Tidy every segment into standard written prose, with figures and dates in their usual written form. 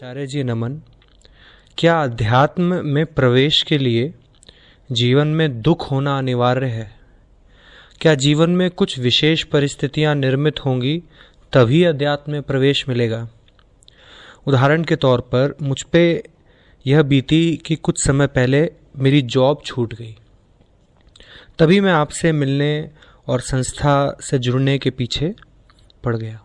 आचार्य जी नमन। क्या अध्यात्म में प्रवेश के लिए जीवन में दुख होना अनिवार्य है? क्या जीवन में कुछ विशेष परिस्थितियां निर्मित होंगी तभी अध्यात्म में प्रवेश मिलेगा? उदाहरण के तौर पर मुझ पे यह बीती कि कुछ समय पहले मेरी जॉब छूट गई, तभी मैं आपसे मिलने और संस्था से जुड़ने के पीछे पड़ गया।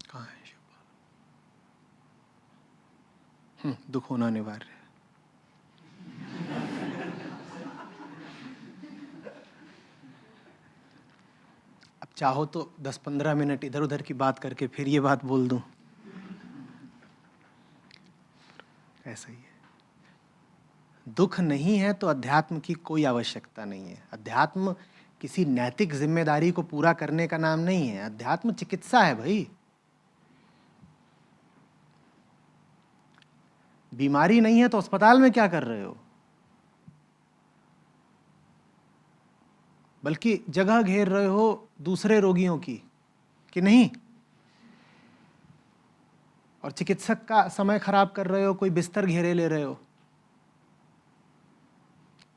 कहाँ है दुख होना अनिवार्य है। अब चाहो तो 10-15 मिनट इधर उधर की बात करके फिर ये बात बोल दूं, ऐसा ही है। दुख नहीं है तो अध्यात्म की कोई आवश्यकता नहीं है। अध्यात्म किसी नैतिक जिम्मेदारी को पूरा करने का नाम नहीं है। अध्यात्म चिकित्सा है भाई। बीमारी नहीं है तो अस्पताल में क्या कर रहे हो? बल्कि जगह घेर रहे हो दूसरे रोगियों की, कि नहीं? और चिकित्सक का समय खराब कर रहे हो, कोई बिस्तर घेरे ले रहे हो।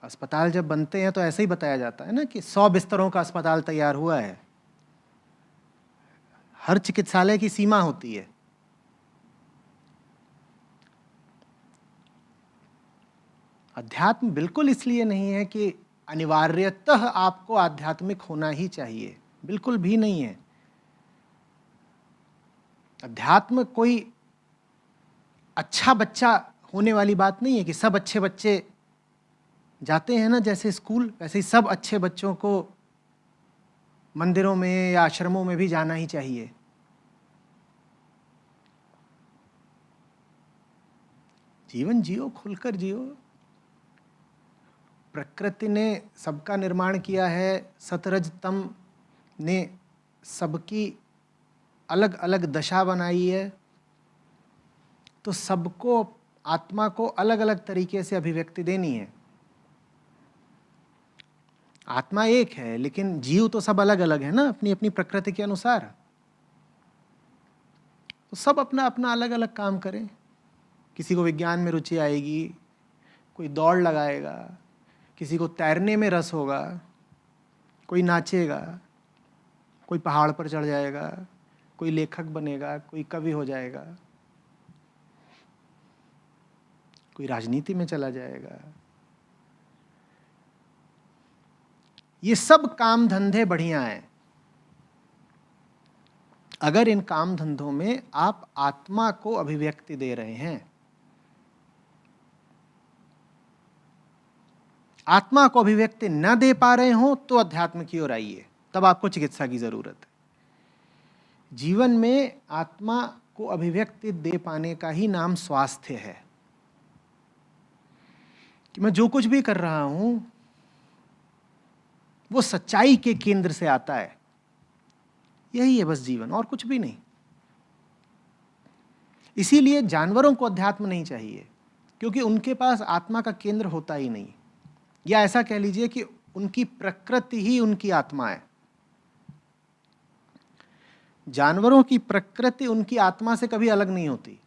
अस्पताल जब बनते हैं तो ऐसे ही बताया जाता है ना कि 100 बिस्तरों का अस्पताल तैयार हुआ है। हर चिकित्सालय की सीमा होती है। अध्यात्म बिल्कुल इसलिए नहीं है कि अनिवार्यतः आपको आध्यात्मिक होना ही चाहिए, बिल्कुल भी नहीं है। अध्यात्म कोई अच्छा बच्चा होने वाली बात नहीं है कि सब अच्छे बच्चे जाते हैं ना जैसे स्कूल, वैसे ही सब अच्छे बच्चों को मंदिरों में या आश्रमों में भी जाना ही चाहिए। जीवन जियो, खुलकर जियो। प्रकृति ने सबका निर्माण किया है, सतरज तम ने सबकी अलग अलग दशा बनाई है, तो सबको आत्मा को अलग अलग तरीके से अभिव्यक्ति देनी है। आत्मा एक है लेकिन जीव तो सब अलग अलग है ना, अपनी अपनी प्रकृति के अनुसार। तो सब अपना अपना अलग अलग काम करें। किसी को विज्ञान में रुचि आएगी, कोई दौड़ लगाएगा, किसी को तैरने में रस होगा, कोई नाचेगा, कोई पहाड़ पर चढ़ जाएगा, कोई लेखक बनेगा, कोई कवि हो जाएगा, कोई राजनीति में चला जाएगा। ये सब काम धंधे बढ़िया हैं अगर इन काम धंधों में आप आत्मा को अभिव्यक्ति दे रहे हैं। आत्मा को अभिव्यक्ति न दे पा रहे हो तो अध्यात्म की ओर आइए, तब आपको चिकित्सा की जरूरत है। जीवन में आत्मा को अभिव्यक्ति दे पाने का ही नाम स्वास्थ्य है। कि मैं जो कुछ भी कर रहा हूं वो सच्चाई के केंद्र से आता है, यही है बस जीवन, और कुछ भी नहीं। इसीलिए जानवरों को अध्यात्म नहीं चाहिए, क्योंकि उनके पास आत्मा का केंद्र होता ही नहीं। या ऐसा कह लीजिए कि उनकी प्रकृति ही उनकी आत्मा है। जानवरों की प्रकृति उनकी आत्मा से कभी अलग नहीं होती।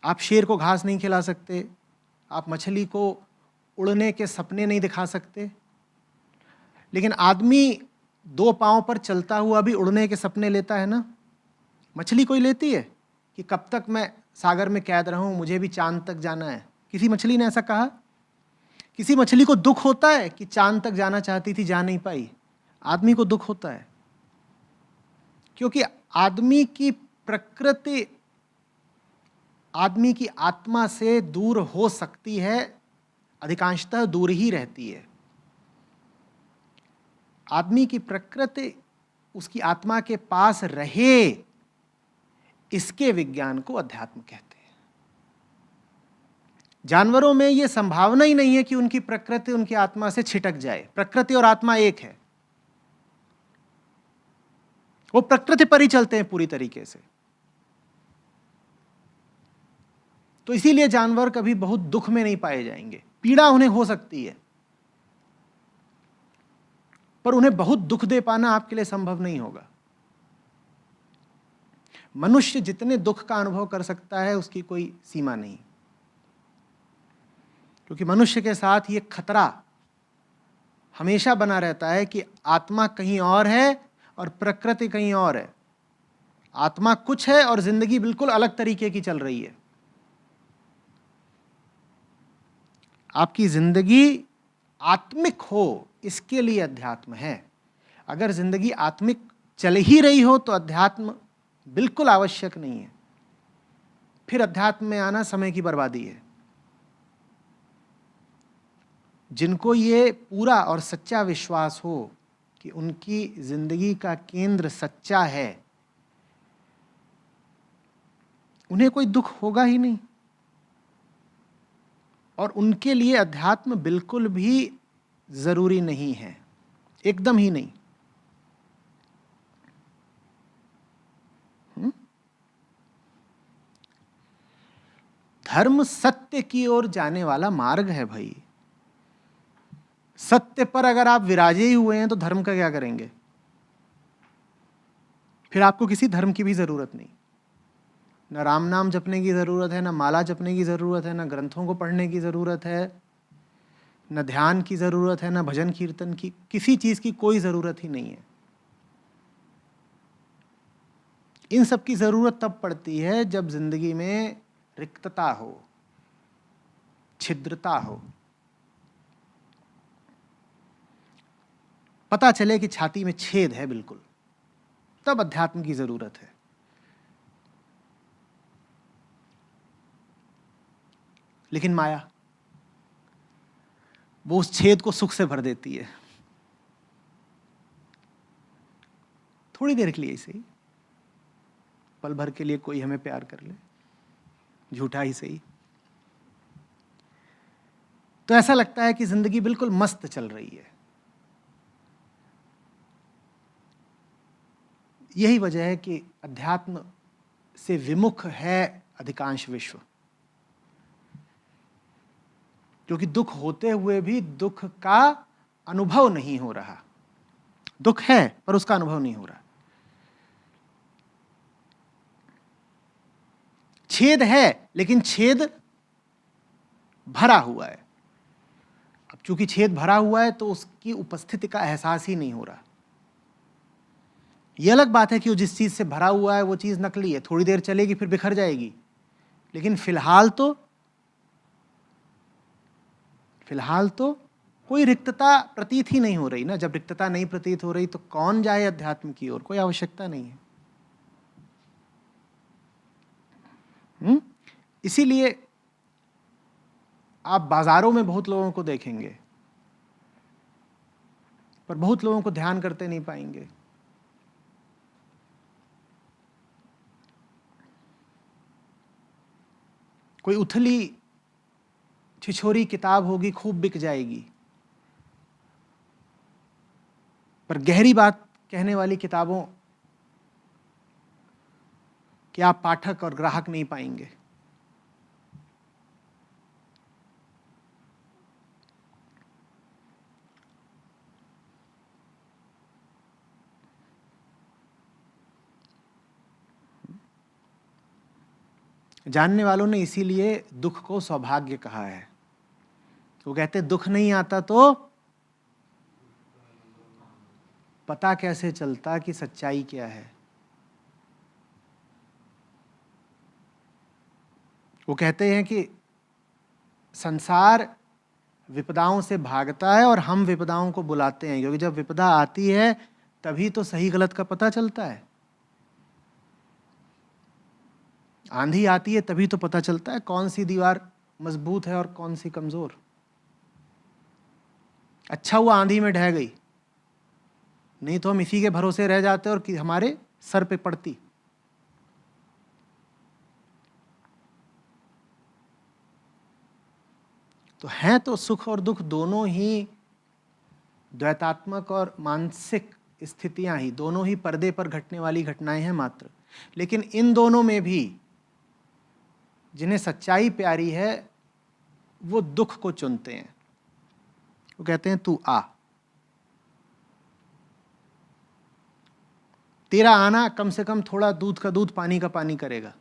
आप शेर को घास नहीं खिला सकते, आप मछली को उड़ने के सपने नहीं दिखा सकते, लेकिन आदमी 2 पांव पर चलता हुआ भी उड़ने के सपने लेता है ना। मछली कोई लेती है कि कब तक मैं सागर में कैद रहूं, मुझे भी चांद तक जाना है? किसी मछली ने ऐसा कहा? किसी मछली को दुख होता है कि चांद तक जाना चाहती थी, जा नहीं पाई? आदमी को दुख होता है, क्योंकि आदमी की प्रकृति आदमी की आत्मा से दूर हो सकती है, अधिकांशतः दूर ही रहती है। आदमी की प्रकृति उसकी आत्मा के पास रहे, इसके विज्ञान को अध्यात्म कहते हैं। जानवरों में यह संभावना ही नहीं है कि उनकी प्रकृति उनकी आत्मा से छिटक जाए। प्रकृति और आत्मा एक है, वो प्रकृति पर ही चलते हैं पूरी तरीके से। तो इसीलिए जानवर कभी बहुत दुख में नहीं पाए जाएंगे। पीड़ा उन्हें हो सकती है, पर उन्हें बहुत दुख दे पाना आपके लिए संभव नहीं होगा। मनुष्य जितने दुख का अनुभव कर सकता है उसकी कोई सीमा नहीं, क्योंकि मनुष्य के साथ ये खतरा हमेशा बना रहता है कि आत्मा कहीं और है और प्रकृति कहीं और है। आत्मा कुछ है और जिंदगी बिल्कुल अलग तरीके की चल रही है। आपकी जिंदगी आत्मिक हो, इसके लिए अध्यात्म है। अगर जिंदगी आत्मिक चल ही रही हो तो अध्यात्म बिल्कुल आवश्यक नहीं है। फिर अध्यात्म में आना समय की बर्बादी है। जिनको ये पूरा और सच्चा विश्वास हो कि उनकी जिंदगी का केंद्र सच्चा है, उन्हें कोई दुख होगा ही नहीं, और उनके लिए अध्यात्म बिल्कुल भी जरूरी नहीं है, एकदम ही नहीं। धर्म सत्य की ओर जाने वाला मार्ग है भाई। सत्य पर अगर आप विराजे ही हुए हैं तो धर्म का क्या करेंगे? फिर आपको किसी धर्म की भी जरूरत नहीं। न राम नाम जपने की जरूरत है, न माला जपने की जरूरत है, न ग्रंथों को पढ़ने की जरूरत है, न ध्यान की जरूरत है, न भजन कीर्तन की, किसी चीज की कोई जरूरत ही नहीं है। इन सब की जरूरत तब पड़ती है जब जिंदगी में रिक्तता हो, छिद्रता हो, पता चले कि छाती में छेद है बिल्कुल, तब अध्यात्म की जरूरत है। लेकिन माया वो उस छेद को सुख से भर देती है, थोड़ी देर के लिए सही, पल भर के लिए कोई हमें प्यार कर ले, झूठा ही सही, तो ऐसा लगता है कि जिंदगी बिल्कुल मस्त चल रही है। यही वजह है कि अध्यात्म से विमुख है अधिकांश विश्व, क्योंकि दुख होते हुए भी दुख का अनुभव नहीं हो रहा। दुख है पर उसका अनुभव नहीं हो रहा। छेद है लेकिन छेद भरा हुआ है। अब चूंकि छेद भरा हुआ है तो उसकी उपस्थिति का एहसास ही नहीं हो रहा। यह अलग बात है कि वो जिस चीज से भरा हुआ है वो चीज नकली है, थोड़ी देर चलेगी फिर बिखर जाएगी, लेकिन फिलहाल तो कोई रिक्तता प्रतीत ही नहीं हो रही ना। जब रिक्तता नहीं प्रतीत हो रही तो कौन जाए अध्यात्म की ओर? कोई आवश्यकता नहीं है। इसीलिए आप बाजारों में बहुत लोगों को देखेंगे, पर बहुत लोगों को ध्यान करते नहीं पाएंगे। कोई उथली छिछोरी किताब होगी, खूब बिक जाएगी, पर गहरी बात कहने वाली किताबों के आप पाठक और ग्राहक नहीं पाएंगे। जानने वालों ने इसीलिए दुख को सौभाग्य कहा है। वो कहते दुख नहीं आता तो पता कैसे चलता कि सच्चाई क्या है। वो कहते हैं कि संसार विपदाओं से भागता है और हम विपदाओं को बुलाते हैं, क्योंकि जब विपदा आती है तभी तो सही गलत का पता चलता है। आंधी आती है तभी तो पता चलता है कौन सी दीवार मजबूत है और कौन सी कमजोर। अच्छा हुआ आंधी में ढह गई, नहीं तो हम इसी के भरोसे रह जाते और कि हमारे सर पे पड़ती। तो हैं तो सुख और दुख दोनों ही द्वैतात्मक और मानसिक स्थितियां ही, दोनों ही पर्दे पर घटने वाली घटनाएं हैं मात्र। लेकिन इन दोनों में भी जिन्हें सच्चाई प्यारी है वो दुख को चुनते हैं। वो कहते हैं तू आ। तेरा आना कम से कम थोड़ा दूध का दूध पानी का पानी करेगा।